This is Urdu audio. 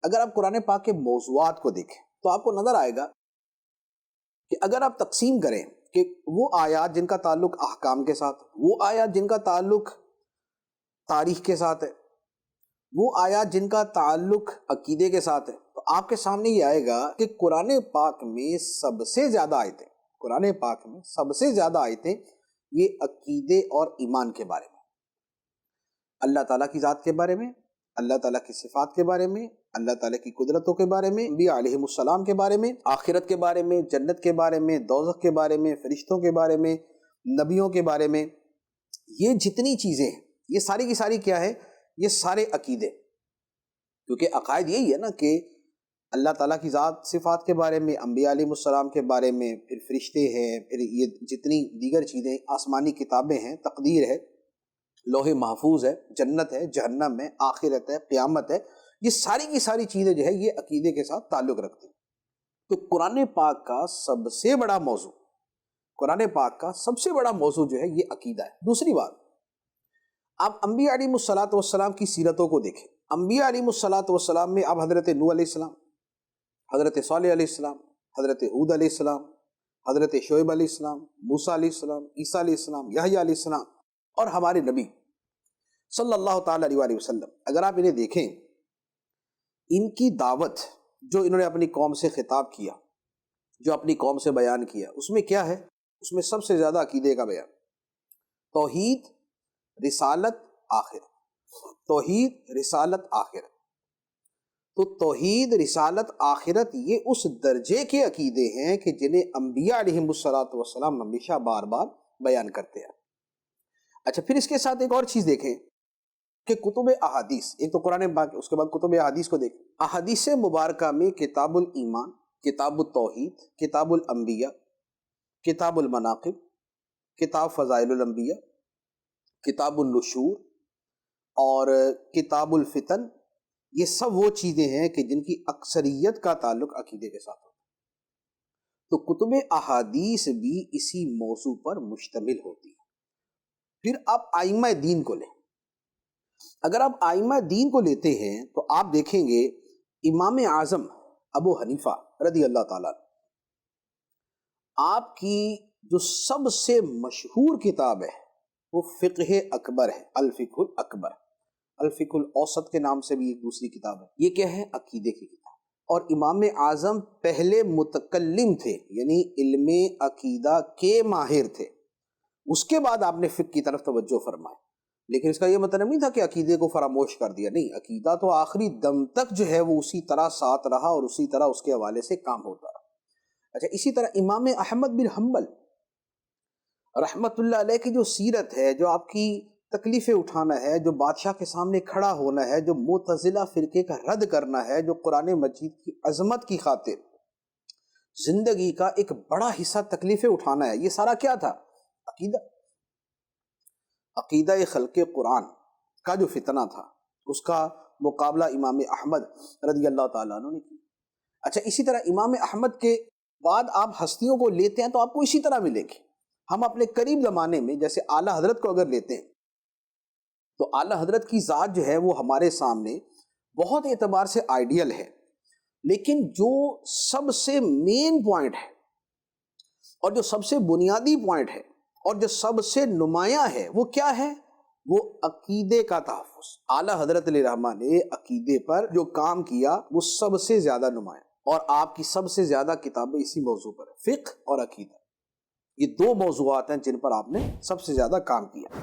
اگر آپ قرآن پاک کے موضوعات کو دیکھیں تو آپ کو نظر آئے گا کہ اگر آپ تقسیم کریں کہ وہ آیات جن کا تعلق احکام کے ساتھ، وہ آیات جن کا تعلق تاریخ کے ساتھ ہے، وہ آیات جن کا تعلق عقیدے کے ساتھ ہے، تو آپ کے سامنے یہ آئے گا کہ قرآن پاک میں سب سے زیادہ آیتیں، قرآن پاک میں سب سے زیادہ آیتیں یہ عقیدے اور ایمان کے بارے میں، اللہ تعالیٰ کی ذات کے بارے میں، اللہ تعالیٰ کی صفات کے بارے میں، اللہ تعالیٰ کی قدرتوں کے بارے میں، انبیاء علیہم السلام کے بارے میں، آخرت کے بارے میں، جنت کے بارے میں، دوزخ کے بارے میں، فرشتوں کے بارے میں، نبیوں کے بارے میں. یہ جتنی چیزیں ہیں یہ ساری کی ساری کیا ہے؟ یہ سارے عقیدے. کیونکہ عقائد یہی ہے نا کہ اللہ تعالیٰ کی ذات صفات کے بارے میں، انبیاء علیہ السلام کے بارے میں، پھر فرشتے ہیں، پھر یہ جتنی دیگر چیزیں، آسمانی کتابیں ہیں، تقدیر ہے، لوح محفوظ ہے، جنت ہے، جہنم ہے، آخرت ہے، قیامت ہے، یہ ساری کی ساری چیزیں جو ہے یہ عقیدے کے ساتھ تعلق رکھتی ہیں. تو قرآن پاک کا سب سے بڑا موضوع، قرآن پاک کا سب سے بڑا موضوع جو ہے یہ عقیدہ ہے. دوسری بات، آپ انبیاء علیہ السلام کی سیرتوں کو دیکھیں. انبیاء علیہ السلام میں آپ حضرت نوح علیہ السلام، حضرت صالح علیہ السلام، حضرت ہود علیہ السلام، حضرت شعیب علیہ السلام، موسیٰ علیہ السلام، عیسیٰ علیہ السلام، یحییٰ علیہ السلام، اور ہمارے نبی صلی اللہ تعالیٰ علیہ وآلہ وسلم، اگر آپ انہیں دیکھیں، ان کی دعوت جو انہوں نے اپنی قوم سے خطاب کیا، جو اپنی قوم سے بیان کیا، اس میں کیا ہے؟ اس میں سب سے زیادہ عقیدے کا بیان، توحید، رسالت، آخرت، توحید، رسالت، آخرت. تو توحید، رسالت، آخرت یہ اس درجے کے عقیدے ہیں کہ جنہیں انبیاء علیہم السلام ہمیشہ بار بار بیان کرتے ہیں. اچھا، پھر اس کے ساتھ ایک اور چیز دیکھیں کہ کتب احادیث، ایک تو قرآن پاک، اس کے بعد کتب احادیث کو دیکھیں. احادیث مبارکہ میں کتاب الایمان، کتاب التوحید، کتاب الانبیاء، کتاب المناقب، کتاب فضائل الانبیاء، کتاب النشور اور کتاب الفتن، یہ سب وہ چیزیں ہیں کہ جن کی اکثریت کا تعلق عقیدے کے ساتھ ہوتا ہے. تو کتب احادیث بھی اسی موضوع پر مشتمل ہوتی ہے. پھر آپ ائمہ دین کو لیں. اگر آپ ائمہ دین کو لیتے ہیں تو آپ دیکھیں گے امام اعظم ابو حنیفہ رضی اللہ تعالیٰ، آپ کی جو سب سے مشہور کتاب ہے وہ فقہ اکبر ہے، الفقہ الاکبر، الفقہ الاوسط کے نام سے بھی ایک دوسری کتاب ہے. یہ کیا ہے؟ عقیدے کی کتاب. اور امام اعظم پہلے متکلم تھے، یعنی علم عقیدہ کے ماہر تھے. اس کے بعد آپ نے فقہ کی طرف توجہ فرمائی، لیکن اس کا یہ مطلب نہیں تھا کہ عقیدے کو فراموش کر دیا. نہیں، عقیدہ تو آخری دم تک جو ہے وہ اسی طرح ساتھ رہا اور اسی طرح اس کے حوالے سے کام ہوتا رہا. اچھا، اسی طرح امام احمد بن حنبل رحمت اللہ علیہ کی جو سیرت ہے، جو آپ کی تکلیفیں اٹھانا ہے، جو بادشاہ کے سامنے کھڑا ہونا ہے، جو معتزلہ فرقے کا رد کرنا ہے، جو قرآن مجید کی عظمت کی خاطر زندگی کا ایک بڑا حصہ تکلیفیں اٹھانا ہے، یہ سارا کیا تھا؟ عقیدہ. عقیدہ خلق قرآن کا جو فتنہ تھا اس کا مقابلہ امام احمد رضی اللہ تعالیٰ عنہ نے کیا. اچھا، اسی طرح امام احمد کے بعد آپ ہستیوں کو لیتے ہیں تو آپ کو اسی طرح ملے گی. ہم اپنے قریب زمانے میں جیسے اعلیٰ حضرت کو اگر لیتے ہیں تو اعلیٰ حضرت کی ذات جو ہے وہ ہمارے سامنے بہت اعتبار سے آئیڈیل ہے، لیکن جو سب سے مین پوائنٹ ہے اور جو سب سے بنیادی پوائنٹ ہے اور جو سب سے نمایاں ہے وہ کیا ہے؟ وہ عقیدے کا تحفظ. اعلیٰ حضرت علیہ رحمہ نے عقیدے پر جو کام کیا وہ سب سے زیادہ نمایاں، اور آپ کی سب سے زیادہ کتابیں اسی موضوع پر ہیں، فقہ اور عقیدہ. یہ دو موضوعات ہیں جن پر آپ نے سب سے زیادہ کام کیا.